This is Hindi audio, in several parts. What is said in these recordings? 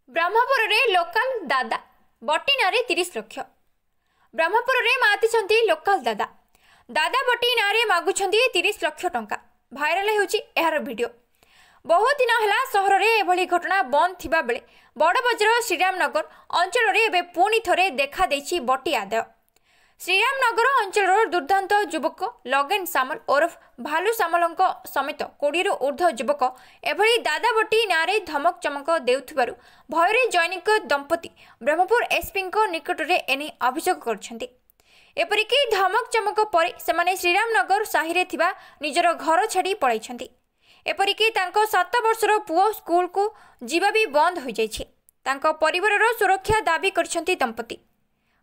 ब्रह्मपुर रे लोकल दादा बटी नारे 30 लाख। ब्रह्मपुर रे मातिछंती लोकल दादा दादा बटी नारे मागुछंती 30 लाख टंका। भाइराल होची एहार वीडियो। बहुत दिन हला सहर रे एभली घटना बंद थिबा बेले बड़बजार श्रीरामनगर अंचल रे एबे पुणी थरे देखा देछि बटी आदाय। श्रीरामनगर अंचल दुर्दांत युवक लगेन सामल ओरफ भालू सामलंक समेत 20 रु ऊर्ध्व युवक एभली दादा बटी नारे धमक चमक देउथिबारु भयरे जैनिक दंपति ब्रह्मपुर एसपी निकट रे एने अभियोग करछंती। एपरिकी धमक चमक पर सेमाने श्रीरामनगर साहिरे थिबा निजर घर छाड़ी पळाइछंती। एपरिकी तांको 7 वर्षर पुओ स्कूल को जीवा भी बंद हो जाइछे। तांको परिवारर सुरक्षा दाबी करछंती दंपति।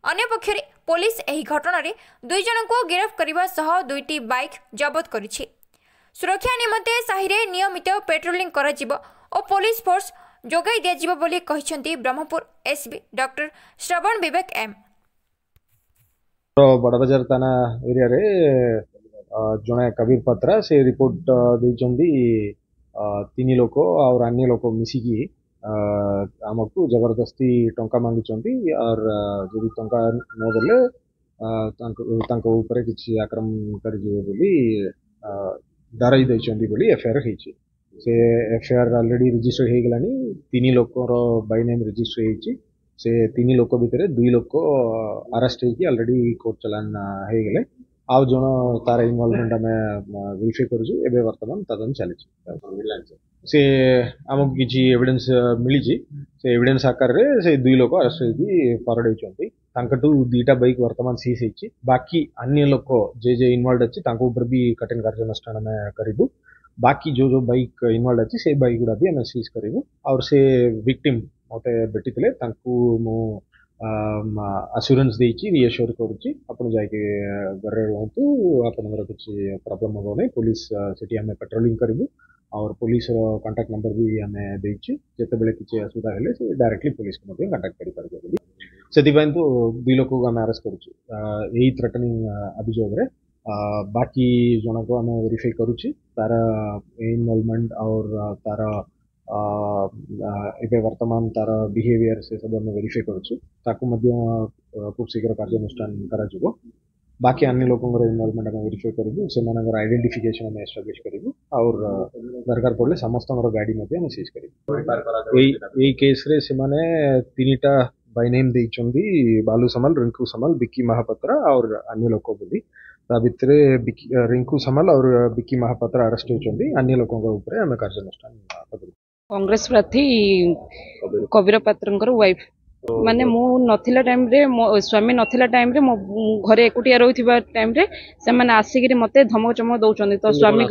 अन्य पक्षरे पुलिस एही घटना रे 2 जन को गिरफ्त करबा सह 2टी बाइक जबत करिछि। सुरक्षा निमंते साहिरे नियमित पेट्रोलिंग करा जिवो और पुलिस फोर्स जोगाई दिया जिवो बोली कहिसंती ब्रह्मपुर एसपी डॉक्टर श्रवण विवेक एम। बड़बजार थाना एरिया रे जने कबीर पत्रा से रिपोर्ट देइचंदी 3 लोक और अन्य लोक मिसिकी आमको जबरदस्ती टंका मांगी और जदि टंका न देले तांको ऊपर किछि आक्रमण कर जिवे बोली डराई दैचंदी बोली एफआईआर हेछि। से एफआईआर ऑलरेडी रजिस्टर हे गलानी। 3 लोकर बाय नेम रजिस्टर हेछि। से 3 लोक भितरे 2 लोक अरेस्ट हेछि ऑलरेडी कोर्ट चलान हे गले। आउ जन तार इन्वॉल्वमेंट हमें वेरीफाई करूछु। एबे वर्तमान तदन चलिछि। से आमको किछि एविडेंस मिली से एविडेंस आकार रे से 2 लोक अरेस्ट हेछि फॉरवर्ड हेचंती। तांकटू 2टा बाइक वर्तमान सीज हेछि। बाकी अन्य लोक जे इन्वॉल्वड अछि तांको ऊपर भी कठिन कार्यानुष्ठान में करिबु। बाकी जो बाइक इन्वॉल्वड अछि से बाइक गुडा भी हमें सीज करिबु। और से विक्टिम मते बेटितले तांको मो अश्योरेंस देछि रिएश्योर करूछि आपण जाय के घरे रहंतु आपनकर कुछ प्रॉब्लम हो नै। पुलिस सिटी हमें पेट्रोलिंग करिबु और पुलिस रो कांटेक्ट नंबर भी हमें देछि। जेते बेले किछ असुविधा हेले से डायरेक्टली पुलिस को मते कांटेक्ट करि परबे बोली सेति पय तो 2 लोक को हमें अरेस्ट करूछि एही थ्रेटनिंग अभियोग रे। बाकी जन को हमें वेरीफाई करूछि तार इन्वॉल्वमेंट और तार एबे वर्तमान तार बिहेवियर से सब हमें वेरीफाई करूछु। ताकू मध्य खूब शीघ्र कार्यानुष्ठान करा जिवो। बाकी अन्य लोगों इन्वॉल्वमेंट हमें वेरीफाई करिबु। सेमानकर आइडेंटिफिकेशन हमें एस्टैब्लिश करिबु और दरकार पड़ले समस्त गाड़ी मध्य हमें सीज करिबु। एई केस रे सेमाने 3टा बाय नेम देइचंदी बालू समल, रिंकू समल, बिक्की महापात्रा और अन्य लोक बोली। ता भितरे रिंकू समल और बिक्की महापात्रा अरेस्ट होचंदी। अन्य लोगों ऊपर हमें कार्यानुष्ठान करिबु। कांग्रेस प्रार्थी कबीर पात्र वाइफ माने मु नथिला टाइम रे स्वामी नथिला टाइम रे मो घरे एकुटिया रहिथिबा टाइम रे से माने आसीगिरी मते धमक चमक दउचंदी। तो स्वामी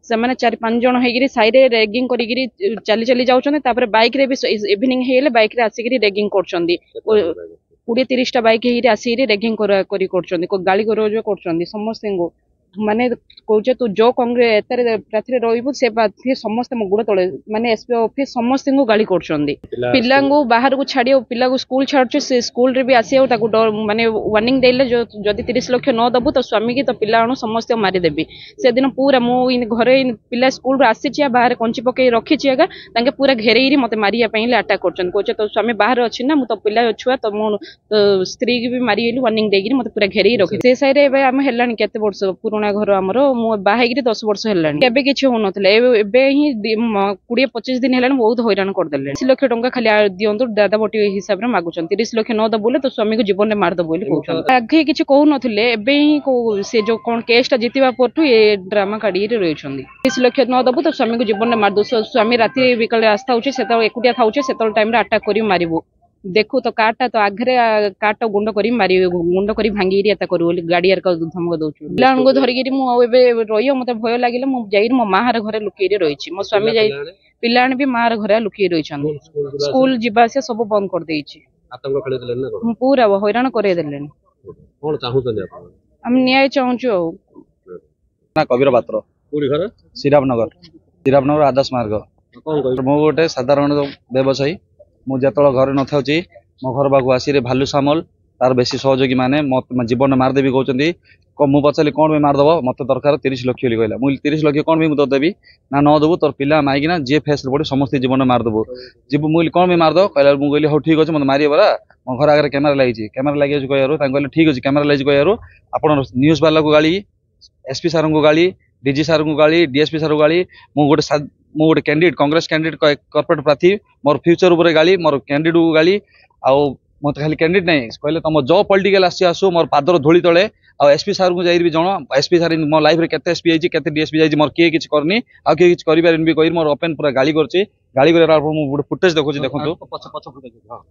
से माने 4-5 जण हेगिरी साइडे रेगिंग करिगिरी चली जाउचंदी। तापर बाइक रे भी इवनिंग हेले बाइक रे आसीगिरी रेगिंग करचंदी। 20-30 टा बाइक हेगिरी आसीगिरी रेगिंग करी करचंदी। को गाली गरोज करचंदी समस्त को माने कहूचे तू जो कांग्रेस एतारे प्रार्थी रहिबु से प्रार्थी समस्त मो गुड़ तळे माने एसपी ऑफिस समस्त को गाली करचंदी। पिल्ला को बाहर को छाडियो पिल्ला को स्कूल छाडछु से स्कूल रे भी आसियो ताको माने वार्निंग देले जो जदी 30 लाख न दबु तो स्वामी की तो पिल्ला अणु समस्त मारी देबी। से दिन पूरा मो घरे पिल्ला स्कूल रे आसी छिया बाहर कंची पके रखी छियागा तांके पूरा घेरेइरी मते मारिया पइले अटैक करचन। कहूचे तो स्वामी बाहर अछि ना मु तो पिल्ला छुआ तो मो स्त्री की भी मारी एलु वार्निंग देगिरी मते पूरा घेरेइ रखी। से साइड रे हम हेलानी केते वर्ष पुराना घर हमरो मो बाहेगिरी 10 वर्ष हेलानी। केबे किछि हो नथले एबे ही 20-25 दिन हेलानी बहुत हैरान कर देले। 30 लाख टंका खाली दियंतु दादा बटी हिसाब रे मागुचन। 30 लाख न दबुले तो स्वामी को जीवन में मार दबो बोली कहउछन। आगे किछि कहउ नथले एबे ही से जो कोन केस ता जितिबा परटु ए ड्रामा काडी रे रहिछंदी। 30 लाख न दबु तो स्वामी को जीवन में मार दो। स्वामी राति बिकले आस्था होचे सेता एकुटिया थाउचे सेतल टाइम रे अटैक करी मारिबो। देखो तो काटा तो आगरे काटा गुंड करी मारी गुंड करी भांगी एता करू गाड़ी आर धमक दउछु। पिलान को धरिगिरी मु एबे रहियो मते भय लागिले मु जाई मो माहार घरे लुकी रे रहिछि। मो स्वामी जाई पिलान भी माहार घरे लुकी रहिछन। स्कूल जिबा से सब बंद कर देइछि। आतंक खेले देलन ना हम पूरा हैरान करे देलन। कोन चाहुचन आपण हम न्याय चाहूछु ना। कबीर पात्र पूरी घर श्रीरामनगर आदर्श मार्ग। कोन कहि मो गोटे साधारण व्यवसायी। मु जतल घर न थाउची मो घर बागु आसी रे भालू सामल तार बेसी सहयोगी माने जीवन में मारदेवी कहते मु पचारि कौन भी मारदेव मत दरकार 30 लाख बोली कहला मुझे 30 लाख कौन भी मुझे देवी ना न देबू तोर पिला माइकिना जी फेस पड़े समस्त जीवन में मारदेबू जीव मुझे कौन भी मारदेव कहला मुझे कहली हाँ ठीक अच्छे मतलब मारे बरा मो घर आगे कैमेरा लगी कैमेरा लगे कहू ठीक अच्छे कैमेरा लगी कहू आप न्यूज वाला को गाड़ी एसपी सार को गाड़ी डीजी सार को गाड़ी डीएसपी सार को गाड़ी गोटे कैंडिडेट कांग्रेस कैंडिडेट कॉर्पोरेट प्रार्थी मोर फ्यूचर उपर गाड़ी मोर कैंडिडेट को गाड़ी आउ मत खाली कैंडिडेट नहीं कहले तुम जो पॉलिटिकल आसू मोर पादर धूली तले आ एसपी सार को जाइर भी जण एसपी सार मो लाइफ रे केते एसपी आइछि केते डीएसपी जाइछि मोर किए किछ करनी आ किए किछ करि पारिन भी कहि मोर ओपन पूरा गाली करछि गाली करे मु गोटे फुटेज देखुछि देखंतु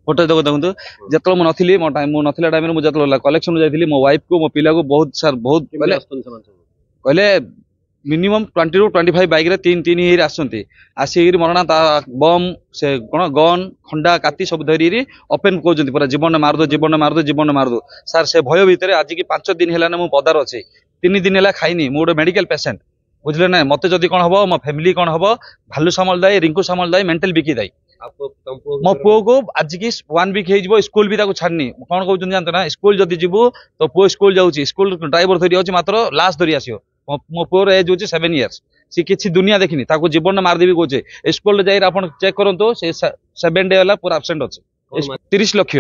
फुटेज देखंतु जतलो मु नथिली मो टाइम मु नथिला टाइम रे मु जतलो कलेक्शन जाइथिली मो वाइफ को मो पिला को बहुत सार बहुत कहले मिनिमम 20 टू 25 बाइक रे तीन तीन ही आसंती आसिक मरणा बम से कौन गन खंडा काती सब धरी ओपन कहते पूरा जीवन मारदो जीवन मारदो जीवन मारदो सार से भय भितर आज की 5 दिन है मु पदार अच्छे 3 दिन है खाइनी मुझे मेडिकल पेसेंट बुझले ना मत जदि कौन हम मो फैमिली कौन हम भालू सामल दाई रिंकू सामल दाई मेंटल बिकी दाई मो पुओ को आज की 1 वीक हो स्कूल भी छाड़नी कौन कहते जानते ना स्कूल जदि जीवु तो पुओ स्कूल जाऊँगी स्कूल ड्राइवर धरी आउची मात्र लास्ट धरी आसियो मो पुओर एज होची 7 इयर्स सी किसी दुनिया देखनी ताको जीवन मारदेवी कहे स्कूल जाइए आप चेक करूँ से 7 डे है पूरा आबसेंट अच्छे 30 लाख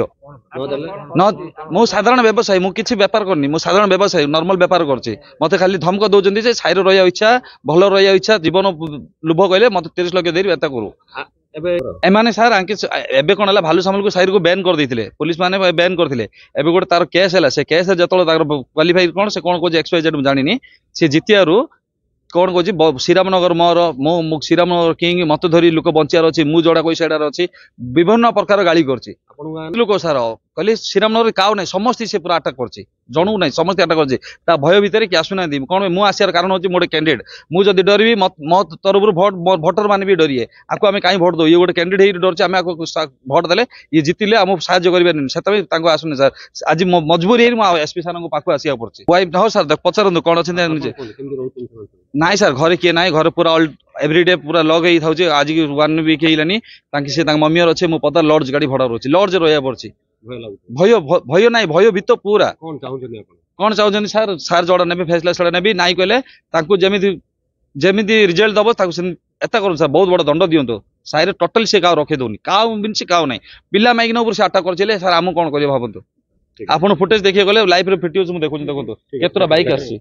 न मु साधारण व्यवसायी मु किसी व्यापार करनी मु साधारण व्यवसायी नॉर्मल व्यापार करछि मते खाली धमक दउचंदी जे साइरो रहिया इच्छा भलो रहिया इच्छा जीवन लुभ कहले मते 30 लाख देरी व्यता करू एमाने सार आंके एबे कोन हला भालू सामल को साइर को बैन कर देथिले पुलिस माने बैन करथिले एबे गोटे तार केस हला से केस जतलो तार क्वालिफाई कोन से कोन को एक्सवाइजेड जानिनी से जितियारू कौन कह श्रीरामनगर मोर मो श्रीरामनगर किंग मत धरी लोक बचार अच्छी मु जोड़ा कोई सैडार अच्छी विभिन्न प्रकार गाड़ी करछि लोक सार कहले श्रीरामनगर काउ नहीं समस्त से पूरा अटैक करछि जनू नहीं समस्त अटैक करछि ता भय भितर कि आसुना दी कौन मु आसियार कारण होछि मोटे कैंडिडेट मु जदि डरबी मो तरफ भोट मोर भोटर माने भी डरिए आको आमे काई भोट दो ये गोटे कैंडिडेट डरछि आमे आको भोट देले ये जितिले हम साहाय्य करिबे सेतबे तांको आसुने सर आज मजबूरी मु एसपी सार को पाखु आसिया पड़छि वाइफ हो सर पचारंदु कोन अछि नाई सर घरे किए ना घर पूरा एवरीडे पूरा लग ही था आज 1 वीक हेलानी से मम्मी अच्छे मो पता लॉर्ज गाड़ी भड़ा रोचे लॉर्ज रहा पड़ी भय भय ना भय भीत पूरा कौन चाहते सर सार जोड़ा ने फैसला सड़ा ने नाई कहले जमी रिजल्ट दब एता करूँ सर बहुत बड़ा दंड दिंतु साइड टोटल से गाँव रखे दौनी काउ बिन से काउ ना पिला माइक से अटैक कर सर आम कौन कर भावतु आप फुटेज देखिए गले लाइव रे फिट मुझे देखो देखो केतरा बाइक आसी